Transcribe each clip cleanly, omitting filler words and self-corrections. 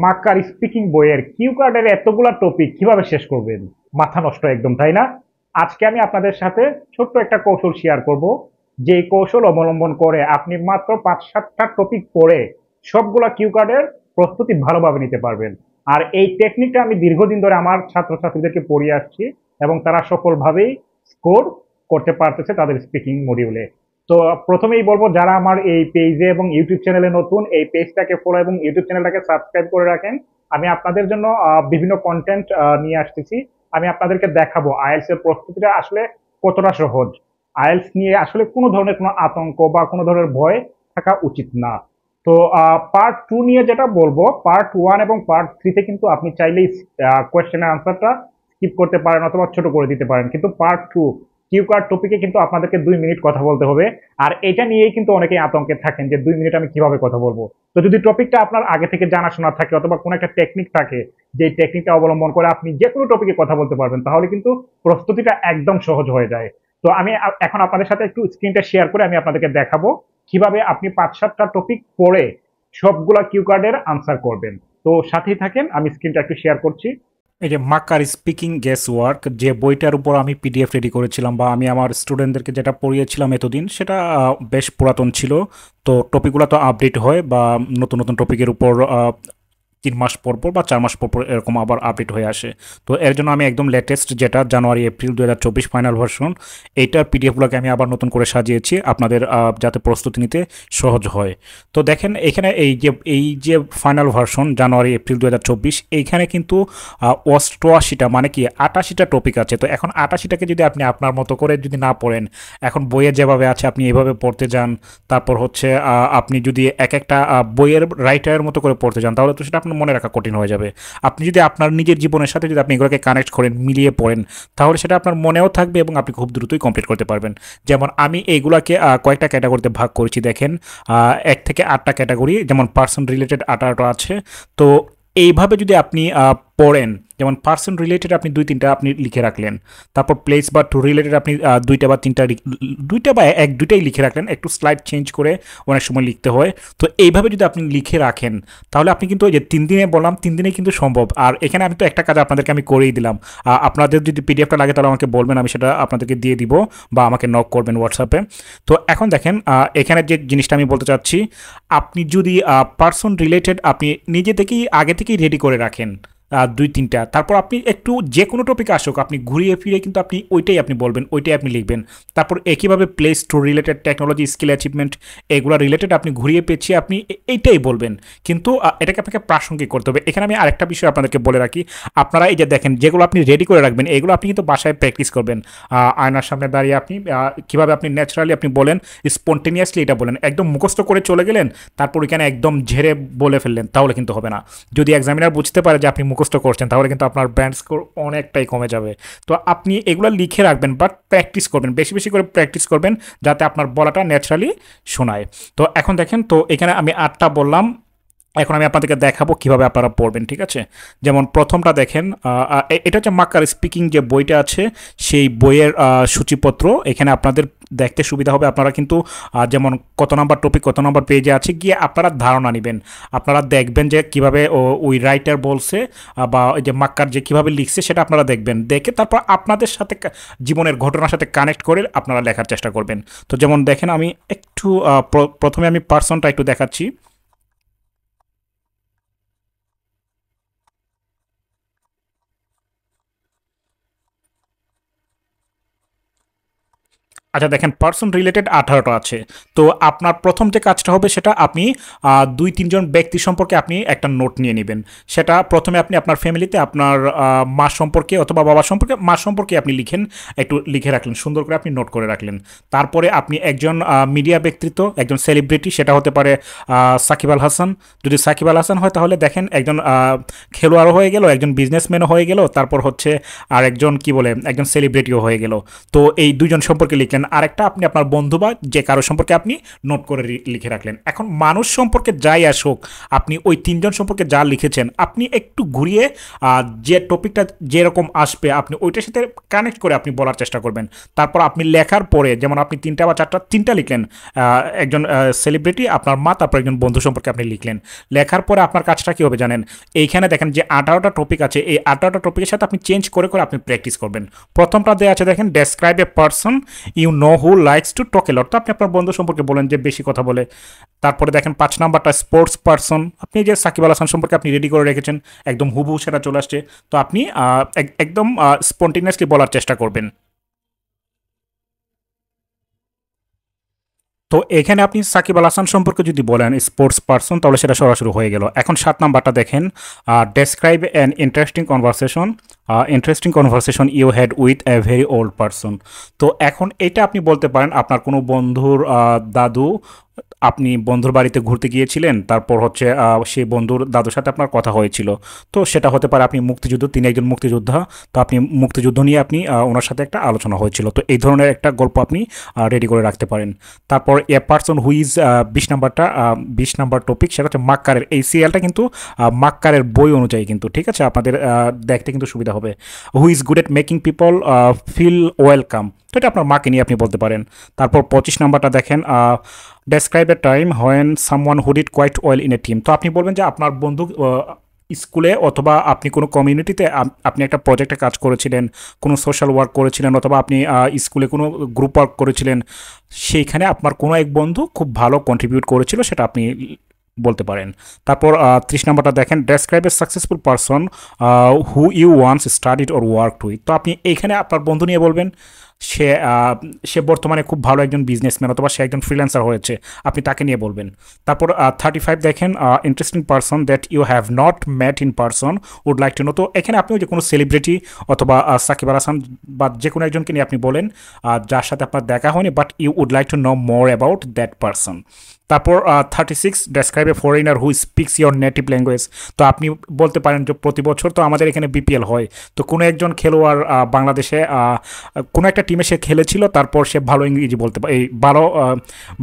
Makkar speaking বইয়ের Q কার্ডের এতগুলা টপিক কিভাবে শেষ করবেন? মাথা নষ্ট একদম, তাই না? আজকে আমি আপনাদের সাথে ছোট্ট একটা কৌশল শেয়ার করব, যে কৌশল অবলম্বন করে আপনি মাত্র 5-7টা টপিক পড়ে সবগুলা কিউ কার্ডের প্রস্তুতি ভালোভাবে নিতে পারবেন। আর এই টেকনিকটা আমি দীর্ঘদিন ধরে আমার ছাত্রছাত্রীদেরকে পড়িয়ে আসছি এবং তারা সফলভাবেই স্কোর করতে পারতেছে তাদের স্পিকিং মডিউলে। তো প্রথমেই বলবো, যারা আমার এই পেজে এবং ইউটিউব চ্যানেলে নতুন, এই পেজটাকে ফলো এবং ইউটিউব চ্যানেলটাকে সাবস্ক্রাইব করে রাখেন। আমি আপনাদের জন্য বিভিন্ন কন্টেন্ট নিয়ে আসতেছি। আমি আপনাদেরকে দেখাবো আইএলটিএস এর প্রস্তুতিটা আসলে কতটা সহজ। আইএলটিএস নিয়ে আসলে কোনো ধরনের কোনো আতঙ্ক বা কোনো ধরনের ভয় থাকা উচিত না। তো পার্ট 2 নিয়ে যেটা বলবো, পার্ট 1 এবং পার্ট 3 তে কিন্তু আপনি চাইলেই কোয়েশ্চেনের আনসারটা স্কিপ করতে পারেন অথবা ছোট করে দিতে পারেন, কিন্তু পার্ট 2 কিউ কার্ড টপিকে কিন্তু আপনাদেরকে 2 মিনিট কথা বলতে হবে। আর এটা নিয়েই কিন্তু অনেকেই আতঙ্কে থাকেন যে 2 মিনিট আমি কিভাবে কথা বলবো। তো যদি টপিকটা আপনার আগে থেকে জানাশোনা থাকে অথবা কোনো একটা টেকনিক থাকে, যে টেকনিকটা অবলম্বন করে আপনি যে কোনো টপিকে কথা বলতে পারবেন, তাহলে কিন্তু প্রস্তুতিটা একদম সহজ হয়ে যায়। তো আমি এখন আপনাদের সাথে একটু স্ক্রিনটা শেয়ার করে আমি আপনাদেরকে দেখাবো কিভাবে আপনি 5-7টা টপিক পড়ে সবগুলা কিউ কার্ডের আনসার করবেন। তো সাথেই থাকেন, আমি স্ক্রিনটা একটু শেয়ার করছি। এই যে মাক্কার স্পিকিং গেস ওয়ার্ক, যে বইটার উপর আমি পিডিএফ রেডি করেছিলাম বা আমি আমার স্টুডেন্টদেরকে যেটা পড়িয়েছিলাম এতদিন, সেটা বেশ পুরাতন ছিল। তো টপিকগুলো তো আপডেট হয় বা নতুন নতুন টপিকের উপর 3 মাস পর পর বা 4 মাস পর পর এরকম আবার আপডেট হয়ে আসে। তো এর জন্য আমি একদম লেটেস্ট, যেটা জানুয়ারি এপ্রিল 2024 ফাইনাল ভার্সন, এইটার পিডিএফগুলোকে আমি আবার নতুন করে সাজিয়েছি আপনাদের যাতে প্রস্তুতি নিতে সহজ হয়। তো দেখেন এখানে এই যে ফাইনাল ভার্সন জানুয়ারি এপ্রিল 2024, এইখানে কিন্তু 88টা মানে কি 88টা টপিক আছে। তো এখন 88টাকে যদি আপনি আপনার মতো করে যদি না পড়েন, এখন বইয়ে যেভাবে আছে আপনি এভাবে পড়তে যান, তারপর হচ্ছে আপনি যদি এক একটা বইয়ের রাইটারের মতো করে পড়তে যান, তাহলে তো সেটা আপনার মনে রাখা কঠিন হয়ে যাবে। আপনি যদি আপনার নিজের জীবনের সাথে যদি আপনি এগুলোকে কানেক্ট করেন, মিলিয়ে পড়েন, তাহলে সেটা আপনার মনেও থাকবে এবং আপনি খুব দ্রুতই কমপ্লিট করতে পারবেন। যেমন আমি এইগুলাকে কয়েকটা ক্যাটাগরিতে ভাগ করেছি দেখেন, 1 থেকে 8টা ক্যাটাগরি, যেমন পার্সন রিলেটেড 18টা আছে। তো এইভাবে যদি আপনি পড়েন, যেমন পার্সন রিলেটেড আপনি 2-3টা আপনি লিখে রাখলেন, তারপর প্লেস বা টু রিলেটেড আপনি 2টা বা 3টা, 2টা বা 1-2টাই লিখে রাখলেন, একটু স্লাইড চেঞ্জ করে অনেক সময় লিখতে হয়। তো এইভাবে যদি আপনি লিখে রাখেন, তাহলে আপনি কিন্তু ওই যে 3 দিনে বললাম, 3 দিনে কিন্তু সম্ভব। আর এখানে আমি তো একটা কাজ আপনাদেরকে আমি করেই দিলাম। আপনাদের যদি পিডিএফটা লাগে তাহলে আমাকে বলবেন, আমি সেটা আপনাদেরকে দিয়ে দিব বা আমাকে নক করবেন হোয়াটসঅ্যাপে। তো এখন দেখেন এখানে যে জিনিসটা আমি বলতে চাচ্ছি, আপনি যদি পার্সন রিলেটেড আপনি নিজে থেকেই আগে থেকেই রেডি করে রাখেন 2-3টা, তারপর আপনি একটু যে কোনো টপিক আসুক আপনি ঘুরিয়ে ফিরে কিন্তু আপনি ওইটাই আপনি বলবেন, ওইটাই আপনি লিখবেন। তারপর একইভাবে place to related, technology, skill achievement, এগুলো রিলেটেড আপনি ঘুরিয়ে পেঁচিয়ে আপনি এইটাই বলবেন। কিন্তু এটাকে আপনাকে প্রাসঙ্গিক করতে হবে। এখানে আমি আরেকটা বিষয় আপনাদেরকে বলে রাখি, আপনারা এই যে দেখেন যেগুলো আপনি রেডি করে রাখবেন, এগুলো আপনি কিন্তু বাসায় প্র্যাকটিস করবেন। আয়নার সামনে দাঁড়িয়ে আপনি কীভাবে আপনি ন্যাচারালি আপনি বলেন, স্পন্টেনিয়াসলি এটা বলেন। একদম মুখস্থ করে চলে গেলেন, তারপর এখানে একদম ঝেড়ে বলে ফেললেন, তাহলে কিন্তু হবে না। যদি এক্সামিনার বুঝতে পারে যে আপনি মুখস্থ করছেন, তাহলে কিন্তু আপনার ব্যান্ড স্কোর অনেকটাই কমে যাবে। তো আপনি এগুলো লিখে রাখবেন, বাট প্র্যাকটিস করবেন, বেশি বেশি করে প্র্যাকটিস করবেন, যাতে আপনার বলাটা ন্যাচারালি শোনায়। তো এখন দেখেন, তো এখানে আমি 8টা বললাম, এখন আমি আপনাদেরকে দেখাবো কিভাবে আপনারা পড়বেন, ঠিক আছে? যেমন প্রথমটা দেখেন, এটা হচ্ছে মাক্কার স্পিকিং যে বইটা আছে, সেই বইয়ের সূচিপত্র। এখানে আপনাদের দেখতে সুবিধা হবে, আপনারা কিন্তু যেমন কত নাম্বার টপিক কত নাম্বার পেজে আছে গিয়ে আপনারা ধারণা নেবেন। আপনারা দেখবেন যে কিভাবে ওই রাইটার বলছে বা ওই যে মাক্কার যে কিভাবে লিখছে সেটা আপনারা দেখবেন, দেখে তারপর আপনাদের সাথে জীবনের ঘটনার সাথে কানেক্ট করে আপনারা লেখার চেষ্টা করবেন। তো যেমন দেখেন, আমি একটু প্রথমে আমি পার্সনটা একটু দেখাচ্ছি। আচ্ছা দেখেন, পার্সন রিলেটেড 18টা আছে। তো আপনার প্রথম যে কাজটা হবে, সেটা আপনি 2-3 জন ব্যক্তি সম্পর্কে আপনি একটা নোট নিয়ে নেবেন। সেটা প্রথমে আপনি আপনার ফ্যামিলিতে আপনার মা সম্পর্কে অথবা বাবা সম্পর্কে, মা সম্পর্কে আপনি লিখেন, একটু লিখে রাখলেন, সুন্দর করে আপনি নোট করে রাখলেন। তারপরে আপনি একজন মিডিয়া ব্যক্তিত্ব, একজন সেলিব্রিটি, সেটা হতে পারে সাকিব আল হাসান। যদি সাকিব আল হাসান হয়, তাহলে দেখেন একজন খেলোয়াড়ও হয়ে গেল, একজন বিজনেসম্যানও হয়ে গেল, তারপর হচ্ছে আর একজন কি বলে একজন সেলিব্রিটিও হয়ে গেল। তো এই 2জন সম্পর্কে লিখলেন। আরেকটা আপনি আপনার বন্ধু বা যে কারো সম্পর্কে আপনি নোট করে লিখে রাখলেন। এখন মানুষ সম্পর্কে যাই আসুক, আপনি ওই তিনজন সম্পর্কে যা লিখেছেন আপনি একটু ঘুরিয়ে যে টপিকটা যেরকম আসবে আপনি ওইটার সাথে কানেক্ট করে আপনি বলার চেষ্টা করবেন। তারপর আপনি লেখার পরে যেমন আপনি তিনটা বা চারটা তিনটা লিখলেন, একজন সেলিব্রিটি, আপনার মা, তারপর একজন বন্ধু সম্পর্কে আপনি লিখলেন। লেখার পরে আপনার কাজটা কী হবে জানেন? এইখানে দেখেন যে 18টা টপিক আছে, এই 18টা টপিকের সাথে আপনি চেঞ্জ করে করে আপনি প্র্যাকটিস করবেন। প্রথমটা দেওয়া আছে দেখেন, describe a person you know who likes to talk a lot. তো আপনি আপনার বন্ধু সম্পর্কে বলেন যে বেশি কথা বলে। তারপরে দেখেন 5 নাম্বারটা স্পোর্টস পারসন, আপনি যে সাকিব আল হাসান সম্পর্কে আপনি রেডি করে রেখেছেন, একদম হুবহু সেটা চলে আসছে। তো আপনি একদম স্পন্টেনিয়াসলি বলার চেষ্টা করবেন। তো এখানে আপনি সাকিব আল হাসান সম্পর্কে যদি বলেন স্পোর্টস পারসন, তাহলে সেটা সরাসরি হয়ে গেল। এখন 7 নাম্বারটা দেখেন, describe an interesting conversation you had with a very old person. তো এখন এটা আপনি বলতে পারেন আপনার কোনো বন্ধুর দাদু, আপনি বন্ধুর বাড়িতে ঘুরতে গিয়েছিলেন, তারপর হচ্ছে সেই বন্ধুর দাদুর সাথে আপনার কথা হয়েছিল। তো সেটা হতে পারে আপনি মুক্তিযুদ্ধ, তিনি একজন মুক্তিযোদ্ধা, তো আপনি মুক্তিযুদ্ধ নিয়ে আপনি ওনার সাথে একটা আলোচনা হয়েছিল। তো এই ধরনের একটা গল্প আপনি রেডি করে রাখতে পারেন। তারপর এ পারসন হু ইজ 20 নাম্বারটা, 20 নাম্বার টপিক, সেটা হচ্ছে মাক্কারের। এই সিরিয়ালটা কিন্তু মাক্কারের বই অনুযায়ী কিন্তু, ঠিক আছে, আপনাদের দেখতে কিন্তু সুবিধা হবে। Who is good at making people feel welcome, তো এটা আপনার মাকে নিয়ে আপনি বলতে পারেন। তারপর 25 নাম্বারটা দেখেন, describe a time when someone who did quite well in a team. তো আপনি বলবেন যে আপনার বন্ধু স্কুলে অথবা আপনি কোনো কমিউনিটিতে আপনি একটা প্রজেক্টে কাজ করেছিলেন, কোনো সোশ্যাল ওয়ার্ক করেছিলেন, অথবা আপনি স্কুলে কোনো গ্রুপ ওয়ার্ক করেছিলেন, সেইখানে আপনার কোনো এক বন্ধু খুব ভালো কন্ট্রিবিউট করেছিল, সেটা আপনি বলতে পারেন। তারপর 30 নাম্বারটা দেখেন, describe a successful person who you once studied or work with. তো আপনি এইখানে আপনার বন্ধু নিয়ে বলবেন, সে সে বর্তমানে খুব ভালো একজন বিজনেসম্যান, অথবা সে একজন ফ্রিল্যান্সার হয়েছে, আপনি তাকে নিয়ে বলবেন। তারপর 35 দেখেন, interesting person that you have not met in person would like to know. তো এখানে আপনি যে কোনো সেলিব্রিটি অথবা সাকিব আল হাসান বা যে কোনো একজনকে নিয়ে আপনি বলেন যার সাথে আপনার দেখা হয়নি, but you would like to know more about that person. তারপর 36, describe a foreigner who speaks your native language. তো আপনি বলতে পারেন যে প্রতি বছর তো আমাদের এখানে বিপিএল হয়, তো কোনো একজন খেলোয়াড় বাংলাদেশে কোনো একটা টিমে সে খেলেছিল, তারপর সে ভালো ইংরেজি বলতে পারে,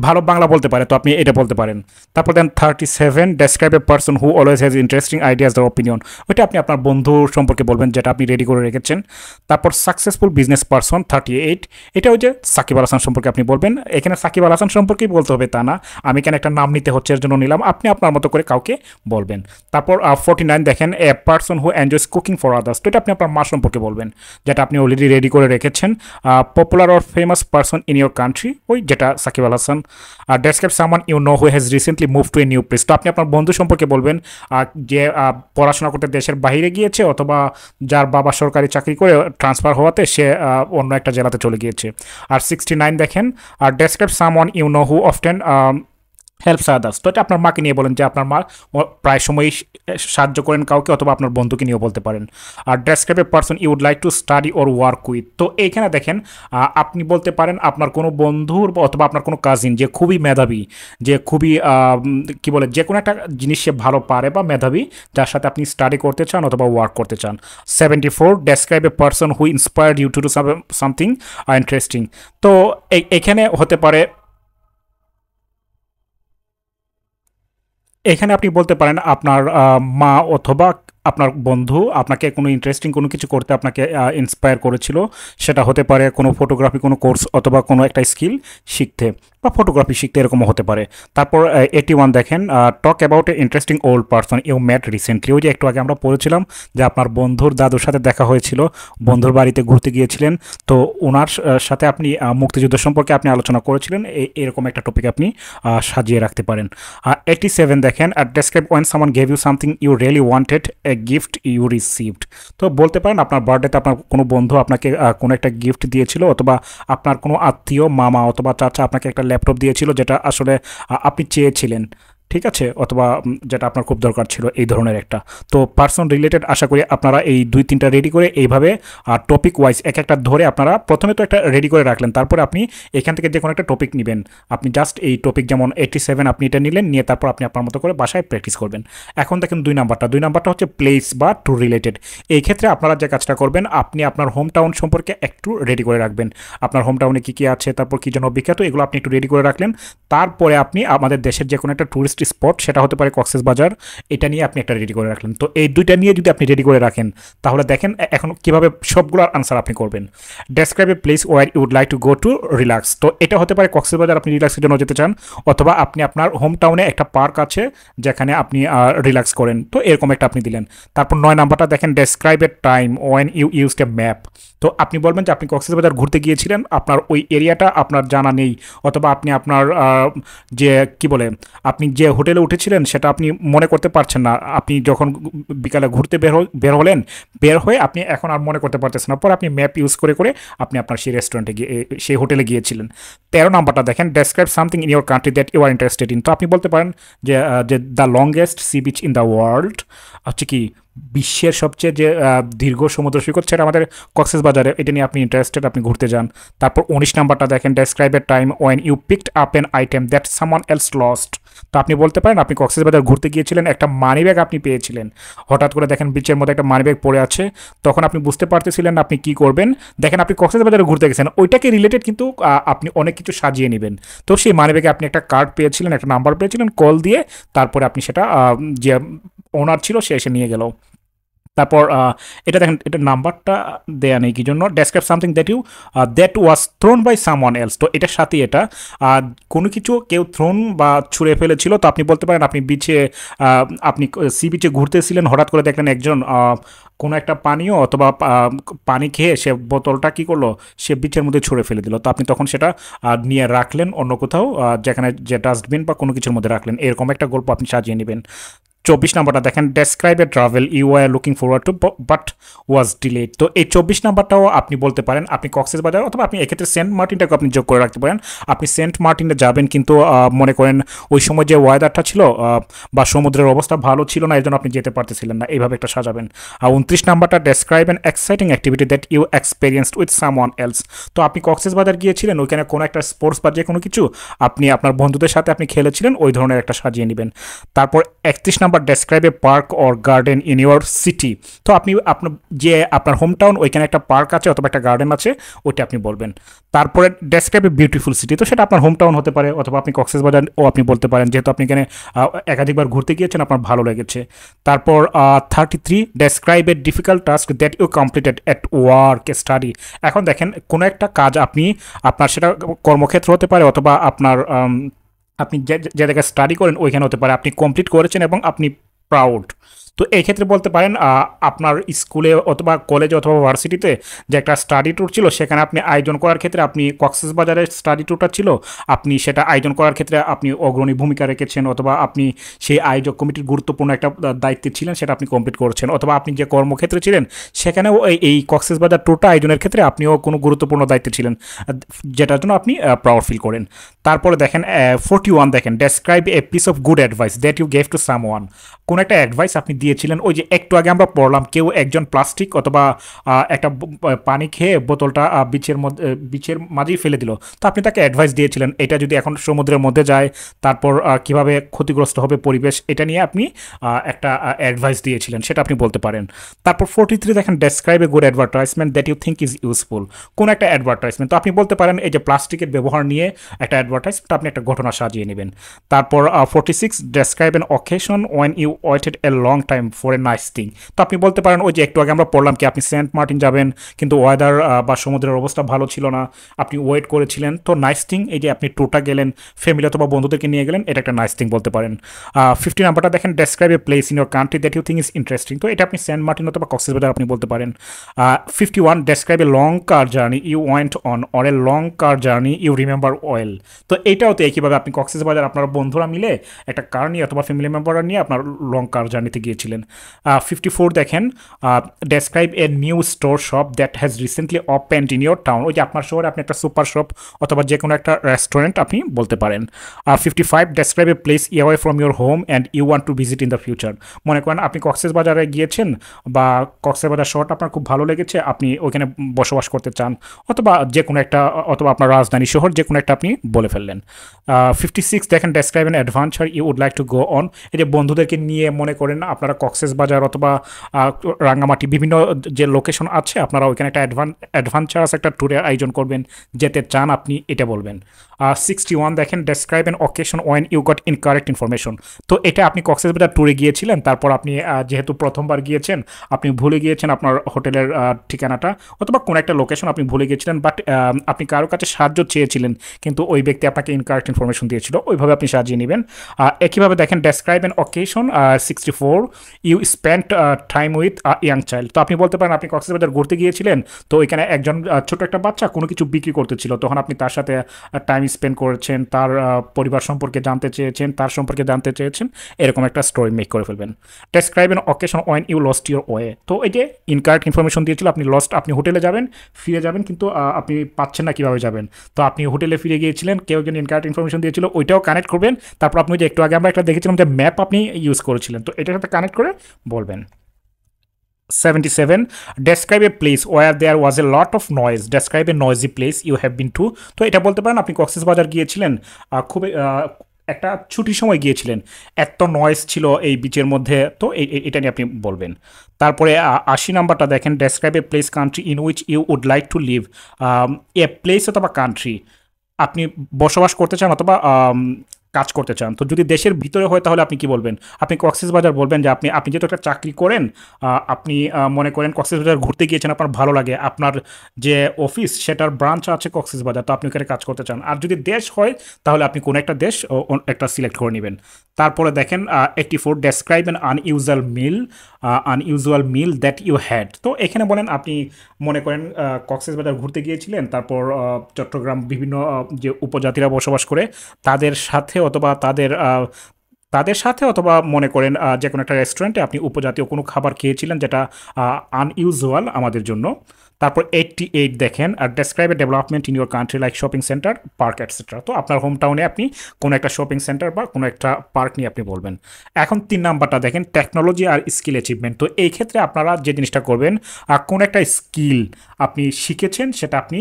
ভালো বাংলা বলতে পারে, তো আপনি এটা বলতে পারেন। তারপর দেন 37, describe a person who always has interesting ideas the opinion. ওইটা আপনি আপনার বন্ধু সম্পর্কে বলবেন, যেটা আপনি রেডি করে রেখেছেন। তারপর সাকসেসফুল বিজনেস পারসন 38, এটা ওই যে সাকিব আল হাসান সম্পর্কে আপনি বলবেন। এখানে সাকিব আল হাসান সম্পর্কেই বলতে হবে তা না, আমি কেন একটা নাম নিতে হচ্ছে এর জন্য নিলাম, আপনি আপনার মতো করে কাউকে বলবেন। তারপর 49 দেখেন, এ person who enjoys cooking for others. তো এটা আপনি আপনার মা সম্পর্কে বলবেন, যেটা আপনি অলরেডি রেডি করে রেখেছেন। Popular or famous person in your country, ওই যেটা Shakib Al Hasan. Describe someone you know who has recently move to a new place. তো আপনি আপনার বন্ধু সম্পর্কে বলবেন যে পড়াশোনা করতে দেশের বাইরে গিয়েছে, অথবা যার বাবা সরকারি চাকরি করে ট্রান্সফার হওয়াতে সে অন্য একটা জেলাতে চলে গিয়েছে। আর 69 দেখেন, describe someone you know who often helps others. তো এটা আপনার মাকে নিয়ে বলেন যে আপনার মা প্রায় সময়ই সাহায্য করেন কাউকে, অথবা আপনার বন্ধুকে নিয়েও বলতে পারেন। আর describe a person you would like to study or work with. তো এইখানে দেখেন আপনি বলতে পারেন আপনার কোনো বন্ধুর অথবা আপনার কোনো কাজিন যে খুবই মেধাবী, যে খুবই কি বলে, যে কোনো একটা জিনিস সে ভালো পারে বা মেধাবী, যার সাথে আপনি স্টাডি করতে চান অথবা ওয়ার্ক করতে চান। 74, describe a person who inspired you to do something interesting. তো এখানে হতে পারে, এখানে আপনি বলতে পারেন আপনার মা অথবা আপনার বন্ধু আপনাকে কোনো ইন্টারেস্টিং কোনো কিছু করতে আপনাকে ইন্সপায়ার করেছিল। সেটা হতে পারে কোনো ফটোগ্রাফি কোনো কোর্স, অথবা কোনো একটা স্কিল শিখতে বা ফটোগ্রাফি শিখতে, এরকমও হতে পারে। তারপর 81 দেখেন, talk about an interesting old person you met recently. ওই যে একটু আগে আমরা পড়েছিলাম যে আপনার বন্ধুর দাদুর সাথে দেখা হয়েছিল, বন্ধুর বাড়িতে ঘুরতে গিয়েছিলেন, তো ওনার সাথে আপনি মুক্তিযুদ্ধ সম্পর্কে আপনি আলোচনা করেছিলেন, এরকম একটা টপিক আপনি সাজিয়ে রাখতে পারেন। 87 দেখেন, describe when someone gave you something you really wanted a gift you received. তো বলতে পারেন আপনার বার্থডেতে আপনার কোনো বন্ধু আপনাকে কোনো একটা গিফট দিয়েছিল, অথবা আপনার কোনো আত্মীয় মামা অথবা চাচা আপনাকে একটা ল্যাপটপ দিয়েছিল, যেটা আসলে আপনি চেয়েছিলেন, ঠিক আছে, অথবা যেটা আপনার খুব দরকার ছিল এই ধরনের একটা। তো পার্সন রিলেটেড আশা করি আপনারা এই 2-3টা রেডি করে এইভাবে টপিক ওয়াইজ এক একটা ধরে আপনারা প্রথমে তো একটা রেডি করে রাখলেন, তারপরে আপনি এখান থেকে যে কোনো একটা টপিক নেবেন। আপনি জাস্ট এই টপিক যেমন 87 আপনি এটা নিলেন, নিয়ে তারপর আপনি আপনার মতো করে বাসায় প্র্যাকটিস করবেন। এখন দেখেন 2 নাম্বারটা হচ্ছে প্লেস বা ট্যুর রিলেটেড। এই ক্ষেত্রে আপনারা যে কাজটা করবেন, আপনি আপনার হোম টাউন সম্পর্কে একটু রেডি করে রাখবেন। আপনার হোম টাউনে কী কী আছে, তারপর কী যেন বিখ্যাত, এগুলো আপনি একটু রেডি করে রাখলেন। তারপরে আপনি আমাদের দেশের যে কোনো একটা ট্যুরিস্ট স্পট, সেটা হতে পারে কক্সবাজার, এটা নিয়ে আপনি একটা রেডি করে রাখলেন। তো এই দুইটা নিয়ে যদি আপনি রেডি করে রাখেন, তাহলে দেখেন এখন কীভাবে সবগুলোর আনসার আপনি করবেন। Describe a place where you would like to go to relax. তো এটা হতে পারে কক্সবাজার আপনি রিল্যাক্সের জন্য যেতে চান, অথবা আপনি আপনার হোম টাউনে একটা পার্ক আছে যেখানে আপনি রিল্যাক্স করেন, তো এরকম একটা আপনি দিলেন। তারপর 9 নাম্বারটা দেখেন describe a time when you used a map. তো আপনি বলবেন যে আপনি কক্সবাজার ঘুরতে গিয়েছিলেন, আপনার ওই এরিয়াটা আপনার জানা নেই, অথবা আপনি আপনার যে কি বলে আপনি যে হোটেলে উঠেছিলেন সেটা আপনি মনে করতে পারছেন না। আপনি যখন বিকালে ঘুরতে বের হলেন, বের হয়ে আপনি এখন আর মনে করতে পারতেছেন না, পরে আপনি ম্যাপ ইউজ করে করে আপনি আপনার সেই রেস্টুরেন্টে গিয়ে সেই হোটেলে গিয়েছিলেন। 13 নাম্বারটা দেখেন describe something in your country that you are interested in. তো আপনি বলতে পারেন যে the longest sea beach in the world হচ্ছে কি বিশ্বের সবচেয়ে যে দীর্ঘ সমুদ্র সৈকত, সেটা আমাদের কক্সবাজারে, এটা নিয়ে আপনি ইন্টারেস্টেড, আপনি ঘুরতে যান। তারপর 19 নাম্বারটা দেখেন describe a time when you picked up an item that someone else lost. তো আপনি বলতে পারেন আপনি কক্সবাজার ঘুরতে গিয়েছিলেন, একটা মানি ব্যাগ আপনি পেয়েছিলেন, হঠাৎ করে দেখেন বিচের মধ্যে একটা মানি ব্যাগ পড়ে আছে, তখন আপনি বুঝতে পারতেছিলেন আপনি কি করবেন। দেখেন আপনি কক্সবাজারে ঘুরতে গেছেন, ওইটাকে রিলেটেড কিন্তু আপনি অনেক কিছু সাজিয়ে নেবেন। তো সেই মানি ব্যাগে আপনি একটা কার্ড পেয়েছিলেন, একটা নাম্বার পেয়েছিলেন, কল দিয়ে তারপরে আপনি সেটা যে ওনার ছিল সে এসে নিয়ে গেল। তারপর এটা দেখেন, এটা নাম্বারটা দেয়া নেই কি জন্য, describe something that was thrown by someone else. তো এটার সাথে এটা কোনো কিছু কেউ থ্রোন বা ছুঁড়ে ফেলেছিল। তো আপনি বলতে পারেন আপনি বিচে আপনি সি বিচে ঘুরতেছিলেন, হঠাৎ করে দেখলেন একজন কোনো একটা পানীয় অথবা পানি খেয়ে সে বোতলটা কী করলো, সে বিচের মধ্যে ছুঁড়ে ফেলে দিল। তো আপনি তখন সেটা নিয়ে রাখলেন অন্য কোথাও, যেখানে যে ডাস্টবিন বা কোনো কিছুর মধ্যে রাখলেন। এরকম একটা গল্প আপনি সাজিয়ে নেবেন। 24 নাম্বারটা দেখেন describe a travel you are looking forward to but was delayed. তো এই 24 নাম্বারটাও আপনি বলতে পারেন আপনি কক্সবাজার, অথবা আপনি এক্ষেত্রে সেন্ট মার্টিনটাকে আপনি যোগ করে রাখতে পারেন। আপনি সেন্ট মার্টিনে যাবেন, কিন্তু মনে করেন ওই সময় যে ওয়েদারটা ছিল বা সমুদ্রের অবস্থা ভালো ছিল না, এর জন্য আপনি যেতে পারতেছিলেন না, এইভাবে একটা সাজাবেন। আর 29 নাম্বারটা describe an exciting activity that you experienced with someone else. তো আপনি কক্সবাজার গিয়েছিলেন, ওইখানে কোনো একটা স্পোর্টস বা যে কোনো কিছু আপনি আপনার বন্ধুদের সাথে আপনি খেলেছিলেন, ওই ধরনের একটা সাজিয়ে নেবেন। তারপর 31 number describe a park or garden in your city. তো আপনি আপনার হোম টাউন, ওইখানে একটা পার্ক আছে অথবা একটা গার্ডেন আছে, ওইটা আপনি বলবেন। তারপরে ডেসক্রাইব এ বিউটিফুল সিটি। তো সেটা আপনার হোম টাউন হতে পারে, অথবা আপনি কক্সবাজার ও আপনি বলতে পারেন, যেহেতু আপনি এখানে একাধিকবার ঘুরতে গিয়েছেন, আপনার ভালো লেগেছে। তারপর 33 describe a difficult task that you completed at work study. এখন দেখেন কোনো একটা কাজ আপনি আপনার সেটা কর্মক্ষেত্র হতে পারে, অথবা আপনার আপনি যে জায়গায় স্টাডি করেন ওইখানে হতে পারে, আপনি কমপ্লিট করেছেন এবং আপনি প্রাউড। তো এই ক্ষেত্রে বলতে পারেন আপনার স্কুলে অথবা কলেজে অথবা ভার্সিটিতে যে একটা স্টাডি ট্যুর ছিল, সেখানে আপনি আয়োজন করার ক্ষেত্রে আপনি কক্সবাজারের স্টাডি ট্যুরটা ছিল, আপনি সেটা আয়োজন করার ক্ষেত্রে আপনি অগ্রণী ভূমিকা রেখেছেন, অথবা আপনি সেই আয়োজক কমিটির গুরুত্বপূর্ণ একটা দায়িত্বে ছিলেন, সেটা আপনি কমপ্লিট করেছেন, অথবা আপনি যে কর্মক্ষেত্রে ছিলেন সেখানেও এই কক্সবাজার ট্যুরটা আয়োজনের ক্ষেত্রে আপনিও কোনো গুরুত্বপূর্ণ দায়িত্বে ছিলেন, যেটার জন্য আপনি প্রাউড ফিল করেন। তারপরে দেখেন 41 দেখেন describe a piece of good advice that you gave to someone. কোনো একটা অ্যাডভাইস আপনি দিয়েছিলেন, ওই যে একটু আগে আমরা পড়লাম, কেউ একজন প্লাস্টিক অথবা একটা পানি খেয়ে বোতলটা বিচের মাঝেই ফেলে দিল। তো আপনি তাকে অ্যাডভাইস দিয়েছিলেন, এটা যদি এখন সমুদ্রের মধ্যে যায় তারপর কিভাবে ক্ষতিগ্রস্ত হবে পরিবেশ, এটা নিয়ে আপনি একটা অ্যাডভাইস দিয়েছিলেন, সেটা আপনি বলতে পারেন। তারপর 43 দেখেন describe a good advertisement that you think is useful. কোন একটা অ্যাডভার্টাইজমেন্ট, তো আপনি বলতে পারেন এই যে প্লাস্টিকের ব্যবহার নিয়ে একটা অ্যাডভার্টাইজমেন্ট, আপনি একটা ঘটনা সাজিয়ে নেবেন। তারপর 46 describe an occasion when you waited a long time for a nice thing. তো আপনি বলতে পারেন ওই যে একটু আগে আমরা পড়লাম কি আপনি সেন্ট মার্টিন যাবেন, কিন্তু ওয়েদার বা সমুদ্রের অবস্থা ভালো ছিল না, আপনি ওয়েট করেছিলেন, তো নাইস থিং এই যে আপনি ট্যুরটা গেলেন ফ্যামিলি অথবা বন্ধুদেরকে নিয়ে গেলেন, এটা একটা নাইস থিং বলতে পারেন। 50 নাম্বারটা দেখেন describe a place in your country that you think is interesting. তো এটা আপনি সেন্ট মার্টিন অথবা কক্সবাজার আপনি বলতে পারেন। 51 describe a long car journey you went on or a long car journey you remember well. তো এইটাও তো একইভাবে আপনি কক্সবাজার আপনার বন্ধুরা মিলে একটা কার নিয়ে অথবা ফ্যামিলি মেম্বাররা নিয়ে আপনার লং কার জার্নিতে গিয়েছিলেন। গিয়েছিলেন। 54 দেখেন, describe a new store shop that has recently opened in your town. ওই যে আপনার শহরে আপনি একটা সুপার শপ অথবা যে কোনো একটা রেস্টুরেন্ট আপনি বলতে পারেন। 55 describe a place away from your home and you want to visit in the future. মনে করেন আপনি কক্সবাজারে গিয়েছেন বা কক্সবাজার শহরটা আপনার খুব ভালো লেগেছে, আপনি ওইখানে বসবাস করতে চান, অথবা যে কোনো একটা, অথবা আপনার রাজধানী শহর যে কোনো একটা আপনি বলে ফেললেন। 56 দেখেন, describe an adventure you would like to go on. এই যে বন্ধুদেরকে নিয়ে মনে করেন আপনারা কক্সবাজার অথবা রাঙ্গামাটি বিভিন্ন যে লোকেশন আছে আপনারা ওইখানে একটা অ্যাডভেঞ্চারাস একটা ট্যুরের আয়োজন করবেন, যেতে চান আপনি এটা বলবেন। 61 দেখেন, describe an occasion when you got incorrect information. তো এটা আপনি কক্সবাজার ট্যুরে গিয়েছিলেন, তারপর আপনি যেহেতু প্রথমবার গিয়েছেন আপনি ভুলে গিয়েছেন আপনার হোটেলের ঠিকানাটা অথবা কোনো একটা লোকেশন আপনি ভুলে গিয়েছিলেন, বাট আপনি কারো কাছে সাহায্য চেয়েছিলেন কিন্তু ওই ব্যক্তি আপনাকে ইনকারেক্ট ইনফরমেশন দিয়েছিল, ওইভাবে আপনি সাজিয়ে নেবেন। একইভাবে দেখেন, describe an occasion 64 you spend time with young child. তো আপনি বলতে পারেন আপনি কক্সবাজার ঘুরতে গিয়েছিলেন, তো ওইখানে একজন ছোট একটা বাচ্চা কোনো কিছু বিক্রি করতেছিল, তখন আপনি তার সাথে টাইম স্পেন্ড করেছেন, তার পরিবার সম্পর্কে জানতে চেয়েছেন, তার সম্পর্কে জানতে চেয়েছেন, এরকম একটা স্টোরি মেক করে ফেলবেন। Describe an occasion when you lost your way. তো এই যে ইনকারেক্ট ইনফরমেশন দিয়েছিল, আপনি লস্ট, আপনি হোটেলে যাবেন, ফিরে যাবেন, কিন্তু আপনি পাচ্ছেন না কীভাবে যাবেন। তো আপনি হোটেলে ফিরে গিয়েছিলেন, কেউ একজন ইনকারেক্ট ইনফরমেশন দিয়েছিল, ওইটাও কানেক্ট করবেন। তারপর আপনি যে একটু আগে আমরা একটা দেখেছিলাম যে ম্যাপ আপনি ইউজ করেছিলেন, তো এটার সাথে কানেক্ট করে বলবেন। 77 describe a place where there was a lot of noise. Describe a noisy place you have been to. তো এটা বলতে পারেন আপনি কক্সবাজার গিয়েছিলেন, খুবই একটা ছুটির সময় গিয়েছিলেন, এত নয়েজ ছিল এই বিচের মধ্যে, তো এটা নিয়ে আপনি বলবেন। তারপরে 80 নাম্বারটা দেখেন, describe a place country in which you would like to live. A place অথবা কান্ট্রি আপনি বসবাস করতে চান অথবা কাজ করতে চান। তো যদি দেশের ভিতরে হয় তাহলে আপনি কি বলবেন? আপনি কক্সবাজার বলবেন যে আপনি যেহেতু একটা চাকরি করেন, আপনি মনে করেন কক্সবাজার ঘুরতে গিয়েছেন, আপনার ভালো লাগে, আপনার যে অফিস সেটার ব্রাঞ্চ আছে কক্সবাজার, তো আপনি ওখানে কাজ করতে চান। আর যদি দেশ হয় তাহলে আপনি কোনো একটা দেশ একটা সিলেক্ট করে নেবেন। তারপরে দেখেন 84 describe an unusual meal that you had. তো এখানে বলেন আপনি মনে করেন কক্সবাজার ঘুরতে গিয়েছিলেন, তারপর চট্টগ্রাম বিভিন্ন যে উপজাতিরা বসবাস করে তাদের সাথে অথবা মনে করেন যে কোনো একটা রেস্টুরেন্টে আপনি উপজাতীয় কোনো খাবার খেয়েছিলেন যেটা আনইউজুয়াল আমাদের জন্য। তারপর 88 দেখেন, আর describe a development in your country like shopping centre, park etcetera. তো আপনার হোম টাউনে আপনি কোনো একটা শপিং সেন্টার বা কোনো একটা পার্ক নিয়ে আপনি বলবেন। এখন 3 নাম্বারটা দেখেন, টেকনোলজি আর স্কিল অ্যাচিভমেন্ট। তো এই ক্ষেত্রে আপনারা যে জিনিসটা করবেন, কোনো একটা স্কিল আপনি শিখেছেন সেটা আপনি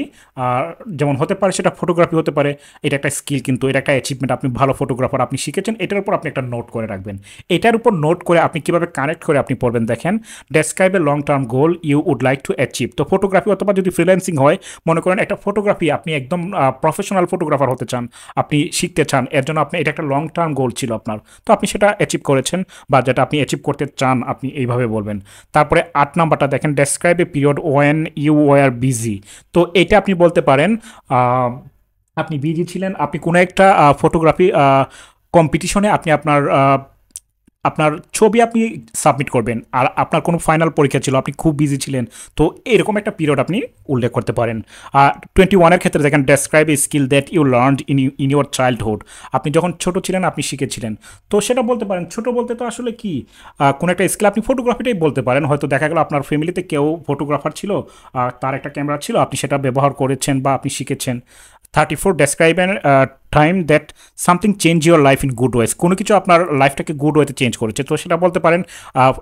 যেমন হতে পারে সেটা ফটোগ্রাফি হতে পারে, এটা একটা স্কিল কিন্তু এটা একটা অ্যাচিভমেন্ট, আপনি ভালো ফটোগ্রাফার, আপনি শিখেছেন, এটার উপর আপনি একটা নোট করে রাখবেন। এটার উপর নোট করে আপনি কীভাবে কানেক্ট করে আপনি পড়বেন, দেখেন describe a long term goal you would like to achieve. তো ফটোগ্রাফি অথবা যদি ফ্রিল্যান্সিং হয়, মনে করেন একটা ফটোগ্রাফি আপনি একদম প্রফেশনাল ফটোগ্রাফার হতে চান, আপনি শিখতে চান, এর জন্য আপনি এটা একটা লং টার্ম গোল ছিল আপনার, তো আপনি সেটা অ্যাচিভ করেছেন বা যেটা আপনি অ্যাচিভ করতে চান আপনি এইভাবে বলবেন। তারপরে 8 নাম্বারটা দেখেন, describe a period when you were busy. তো এটা আপনি বলতে পারেন আপনি বিজি ছিলেন, আপনি কোনো একটা ফটোগ্রাফি কম্পিটিশনে আপনি আপনার ছবি আপনি সাবমিট করবেন, আর আপনার কোনো ফাইনাল পরীক্ষা ছিল, আপনি খুব বিজি ছিলেন, তো এরকম একটা পিরিয়ড আপনি উল্লেখ করতে পারেন। 21-এর ক্ষেত্রে দেখেন, describe a skill that you learned in your childhood. আপনি যখন ছোট ছিলেন আপনি শিখেছিলেন, তো সেটা বলতে পারেন। ছোট বলতে তো আসলে কি, কোনো একটা স্কিল আপনি ফটোগ্রাফিটাই বলতে পারেন। হয়তো দেখা গেল আপনার ফ্যামিলিতে কেউ ফটোগ্রাফার ছিল, তার একটা ক্যামেরা ছিল, আপনি সেটা ব্যবহার করেছেন বা আপনি শিখেছেন। 34 describe an time that something change your life in good ways. কোনো কিছু আপনার লাইফটাকে গুড ওয়েতে চেঞ্জ করেছে, তো সেটা বলতে পারেন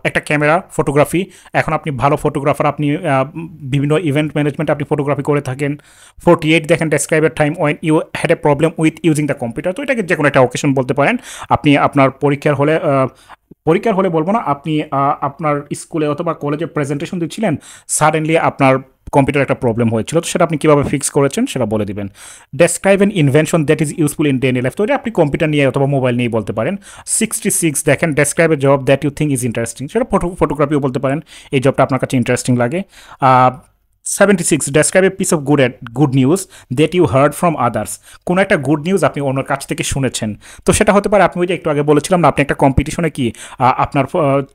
একটা ক্যামেরা, ফটোগ্রাফি। এখন আপনি ভালো ফটোগ্রাফার, আপনি বিভিন্ন ইভেন্ট ম্যানেজমেন্ট আপনি ফটোগ্রাফি করে থাকেন। 48 দেখেন, describe a time when you had a problem with using the computer. তো এটাকে যে কোনো একটা অকেশন বলতে পারেন। আপনি আপনার পরীক্ষার হলে বলবো না, আপনি আপনার স্কুলে অথবা কলেজে প্রেজেন্টেশন দিচ্ছিলেন, সাডেনলি আপনার কম্পিউটার একটা প্রবলেম হয়েছিল, তো সেটা আপনি কীভাবে ফিক্স করেছেন সেটা বলে দিবেন। Describe an invention that is useful in daily life. তো এটা আপনি কম্পিউটার নিয়ে অথবা মোবাইল নিয়ে বলতে পারেন। 66 দেখেন, describe a job that you think is interesting. সেটা ফটোগ্রাফিও বলতে পারেন, এই জবটা আপনার কাছে ইন্টারেস্টিং লাগে। 76, describe a piece of good news that you heard from others. কোনো একটা গুড নিউজ আপনি অন্যর কাছ থেকে শুনেছেন। তো সেটা হতে পারে আপনি ওই যে একটু আগে বলেছিলাম না, আপনি একটা কম্পিটিশনে কি আপনার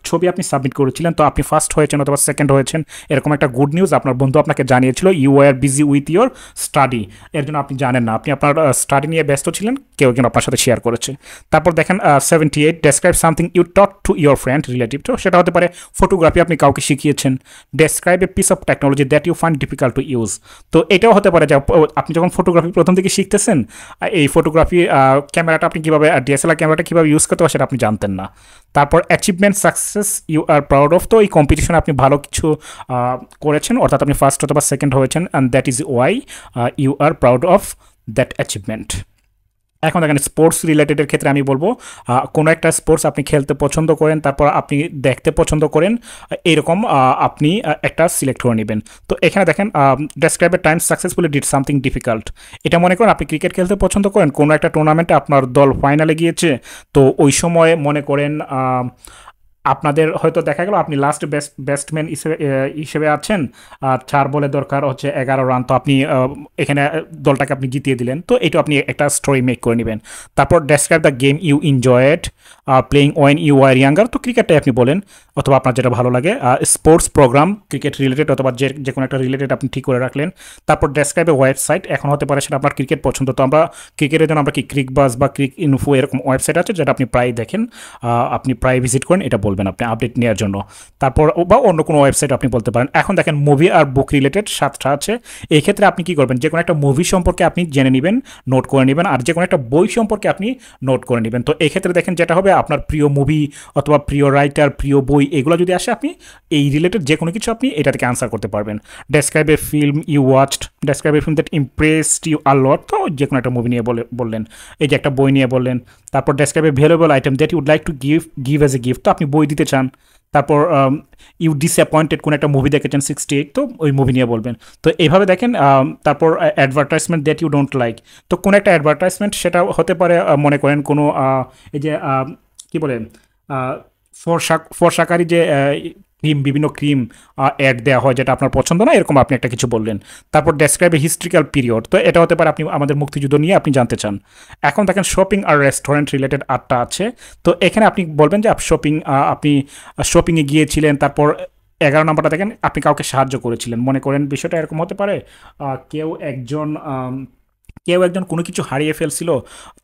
ছবি আপনি সাবমিট করেছিলেন, তো আপনি ফার্স্ট হয়েছেন অথবা সেকেন্ড হয়েছেন, এরকম একটা গুড নিউজ আপনার বন্ধু আপনাকে জানিয়েছিল। You are busy with your study, এর জন্য আপনি জানেন না, আপনি আপনার স্টাডি নিয়ে ব্যস্ত ছিলেন, কেউ একজন আপনার সাথে শেয়ার করেছে। তারপর দেখেন 78, describe something you taught to your friend relative. তো সেটা হতে পারে ফটোগ্রাফি আপনি কাউকে শিখিয়েছেন। Describe a piece of technology that you find difficult to use. তো এটাও হতে পারে যে আপনি যখন ফটোগ্রাফি প্রথম থেকে শিখতেছেন, এই ফটোগ্রাফি ক্যামেরাটা আপনি কীভাবে, ডিএসএলআর ক্যামেরাটা কীভাবে ইউজ করতে হয় সেটা আপনি জানতেন না। তারপর achievement success you are proud of. তো এই কম্পিটিশনে আপনি ভালো কিছু করেছেন, অর্থাৎ আপনি ফার্স্ট অথবা সেকেন্ড হয়েছেন, and that is why you are proud of that achievement. এখন দেখেন স্পোর্টস রিলেটেডের ক্ষেত্রে আমি বলবো কোনো একটা স্পোর্টস আপনি খেলতে পছন্দ করেন, তারপর আপনি দেখতে পছন্দ করেন, এরকম আপনি একটা সিলেক্ট করে নেবেন। তো এখানে দেখেন describe a time successfully did something difficult. এটা মনে করেন আপনি ক্রিকেট খেলতে পছন্দ করেন, কোনো একটা টুর্নামেন্টে আপনার দল ফাইনালে গিয়েছে, তো ওই সময় মনে করেন আপনাদের হয়তো দেখা গেল আপনি লাস্ট ব্যাটসম্যান হিসেবে আছেন, আর 4 বলে দরকার হচ্ছে 11 রান, তো আপনি এখানে দলটাকে আপনি জিতিয়ে দিলেন। তো এটা আপনি একটা স্টোরি মেক করে নেবেন। তারপর describe the game you enjoyed playing when you were younger. তো ক্রিকেটটাই আপনি বলেন, অথবা আপনার যেটা ভালো লাগে। স্পোর্টস প্রোগ্রাম ক্রিকেট রিলেটেড অথবা যে কোনো একটা রিলেটেড আপনি ঠিক করে রাখলেন। তারপর ডেসক্রাইব এ ওয়েবসাইট, এখন হতে পারে সেটা আপনার ক্রিকেট পছন্দ, তো আমরা ক্রিকেটের জন্য আমরা কি ক্রিকবাজ বা ক্রিক ইনফো এরকম ওয়েবসাইট আছে যেটা আপনি প্রায় দেখেন, আপনি প্রায় ভিজিট করেন, এটা বলবেন আপনি আপডেট নেওয়ার জন্য। তারপর বা অন্য কোনো ওয়েবসাইট আপনি বলতে পারেন। এখন দেখেন মুভি আর বুক রিলেটেড 7টা আছে। এই ক্ষেত্রে আপনি কি করবেন, যে কোনো একটা মুভি সম্পর্কে আপনি জেনে নেবেন, নোট করে নেবেন, আর যে কোনো একটা বই সম্পর্কে আপনি নোট করে নেবেন। তো এই ক্ষেত্রে দেখেন যেটা হবে, আপনার প্রিয় মুভি অথবা প্রিয় রাইটার, প্রিয় বই, এগুলো যদি আসে আপনি এই রিলেটেড যে কোনো কিছু আপনি এটা থেকে আনসার করতে পারবেন। Describe a film you watched, describe a film that impressed you a lot. তো যে কোনো একটা মুভি নিয়ে বললেন, এই যে একটা বই নিয়ে বললেন। তারপর describe a valuable item that ইউড like to give as a gift. তো আপনি বই দিতে চান। তারপর ইউ ডিসঅ্যাপয়েন্টেড, কোনো একটা মুভি দেখেছেন 68, তো ওই মুভি নিয়ে বলবেন। তো এইভাবে দেখেন। তারপর advertisement that you don't like. তো কোনো একটা অ্যাডভার্টাইজমেন্ট সেটা হতে পারে মনে করেন কোনো এই যে কী বলে ফর্সাকারী যে বিভিন্ন ক্রিম অ্যাড দেওয়া হয় যেটা আপনার পছন্দ না, এরকম আপনি একটা কিছু বললেন। তারপর ডেসক্রাইব এ হিস্ট্রিক্যাল পিরিয়ড। তো এটা হতে পারে আপনি আমাদের মুক্তিযুদ্ধ নিয়ে আপনি জানতে চান। এখন দেখেন শপিং আর রেস্টুরেন্ট রিলেটেড 8টা আছে। তো এখানে আপনি বলবেন যে আপনি শপিংয়ে গিয়েছিলেন। তারপর 11 নম্বরটা দেখেন আপনি কাউকে সাহায্য করেছিলেন। মনে করেন বিষয়টা এরকম হতে পারে, কেউ একজন কোনো কিছু হারিয়ে ফেলছিল,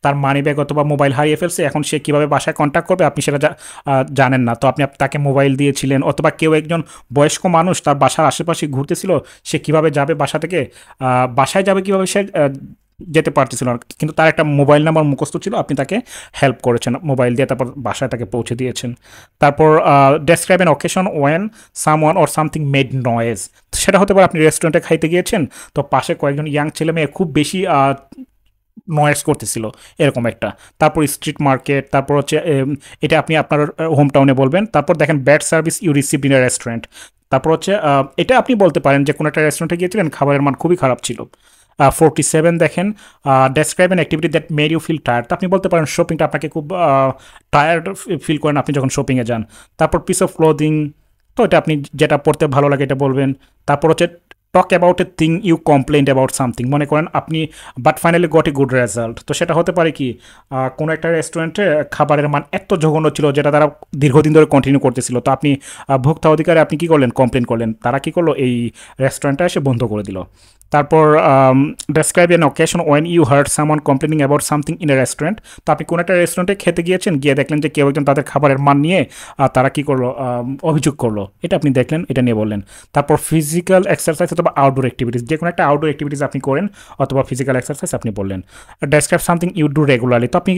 তার মানি ব্যাগ অথবা মোবাইল হারিয়ে ফেলছে, এখন সে কীভাবে বাসায় কন্ট্যাক্ট করবে আপনি সেটা জানেন না, তো আপনি তাকে মোবাইল দিয়েছিলেন। অথবা কেউ একজন বয়স্ক মানুষ তার বাসার আশেপাশে ঘুরতেছিল, সে কীভাবে যাবে বাসা থেকে, বাসায় যাবে কীভাবে সে যেতে পারতেছিল না, কিন্তু তার একটা মোবাইল নাম্বার মুখস্থ ছিল, আপনি তাকে হেল্প করেছেন মোবাইল দিয়ে, তারপর বাসায় তাকে পৌঁছে দিয়েছেন। তারপর describe an occasion when someone or something made noise. সেটা হতে পারে আপনি রেস্টুরেন্টে খাইতে গিয়েছেন, তো পাশে কয়েকজন ইয়াং ছেলে মেয়ে খুব বেশি নয়েজ করতেছিল, এরকম একটা। তারপর স্ট্রিট মার্কেট, তারপর হচ্ছে এটা আপনি আপনার হোম টাউনে বলবেন। তারপর দেখেন bad service you received in a restaurant. তারপর হচ্ছে এটা আপনি বলতে পারেন যে কোনো একটা রেস্টুরেন্টে গিয়েছিলেন, খাবারের মান খুবই খারাপ ছিল। 47 দেখেন describe an activity that made you feel tired. তো আপনি বলতে পারেন শপিংটা আপনাকে খুব টায়ার্ড ফিল করেন আপনি যখন শপিংয়ে যান। তারপর পিস অফ ক্লোদিং, তো এটা আপনি যেটা পড়তে ভালো লাগে এটা বলবেন। তারপর হচ্ছে talk about a thing you complained about something. মনে করেন আপনি but finally got a good result. তো সেটা হতে পারে কি কোনো একটা রেস্টুরেন্টে খাবারের মান এত জঘন্য ছিল যেটা তারা দীর্ঘদিন ধরে কন্টিনিউ করতেছিল, তো আপনি ভোক্তা অধিকারে আপনি কী করলেন, কমপ্লেন করলেন, তারা কী করলো, এই রেস্টুরেন্টটা এসে বন্ধ করে দিল। তারপর describe an occasion when you heard someone complaining about something in a restaurant. তো আপনি কোনো একটা রেস্টুরেন্টে খেতে গিয়েছেন, গিয়ে দেখলেন যে কেউ একজন তাদের খাবারের মান নিয়ে তারা কী করলো, অভিযোগ করলো, এটা আপনি দেখলেন, এটা নিয়ে বললেন। তারপর ফিজিক্যাল এক্সারসাইজ অথবা আউটডোর অ্যাক্টিভিটিস, যে কোনো একটা আউটডোর অ্যাক্টিভিটিস আপনি করেন অথবা ফিজিক্যাল এক্সারসাইজ আপনি বললেন। Describe something you do regularly. তো আপনি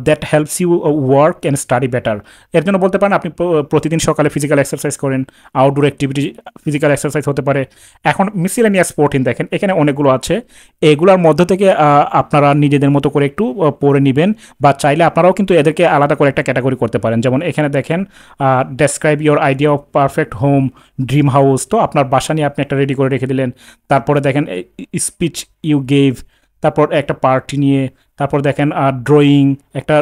that helps you work and study better. এর জন্য বলতে পারেন আপনি প্রতিদিন সকালে ফিজিক্যাল এক্সারসাইজ করেন, আউটডোর অ্যাক্টিভিটি ফিজিক্যাল এক্সারসাইজ হতে পারে। এখন মিসেলেনিয়াস প্রোটিন দেখেন এখানে অনেকগুলো আছে, এগুলোর মধ্য থেকে আপনারা নিজেদের মতো করে একটু পড়ে নেবেন, বা চাইলে আপনারাও কিন্তু এদেরকে আলাদা করে একটা ক্যাটাগরি করতে পারেন। যেমন এখানে দেখেন describe your idea of perfect home dream house. তো আপনার বাসা নিয়ে আপনি একটা রেডি করে রেখে দিলেন। তারপরে দেখেন স্পিচ ইউ গেভ, তারপর একটা পার্টি নিয়ে, তারপর দেখেন ড্রয়িং, একটা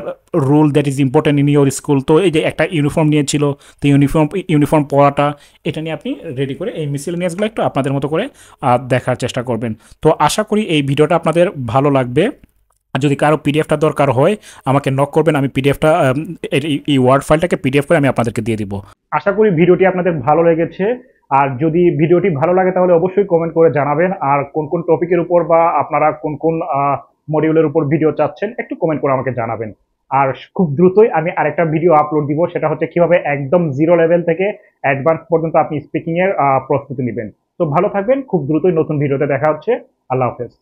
rule that is important in your school. তো এই যে একটা ইউনিফর্ম নিয়েছিল, তো ইউনিফর্ম পরাটা, এটা নিয়ে আপনি রেডি করে এই মিসেলেনিয়াসগুলো একটু আপনাদের মতো করে দেখার চেষ্টা করবেন। তো আশা করি এই ভিডিওটা আপনাদের ভালো লাগবে। আর যদি কারো পিডিএফটা দরকার হয় আমাকে নক করবেন, আমি পিডিএফটা এই ওয়ার্ড ফাইলটাকে পিডিএফ করে আমি আপনাদেরকে দিয়ে দিব। আশা করি ভিডিওটি আপনাদের ভালো লেগেছে। আর যদি ভিডিওটি ভালো লাগে তাহলে অবশ্যই কমেন্ট করে জানাবেন। আর কোন কোন টপিকের উপর বা আপনারা কোন কোন মডিউলের উপর ভিডিও চাচ্ছেন একটু কমেন্ট করে আমাকে জানাবেন। আর খুব দ্রুতই আমি আরেকটা ভিডিও আপলোড দিব, সেটা হচ্ছে কিভাবে একদম জিরো লেভেল থেকে অ্যাডভান্স পর্যন্ত আপনি স্পিকিং এর প্রস্তুতি নেবেন। তো ভালো থাকবেন, খুব দ্রুতই নতুন ভিডিওতে দেখা হচ্ছে। আল্লাহ হাফেজ।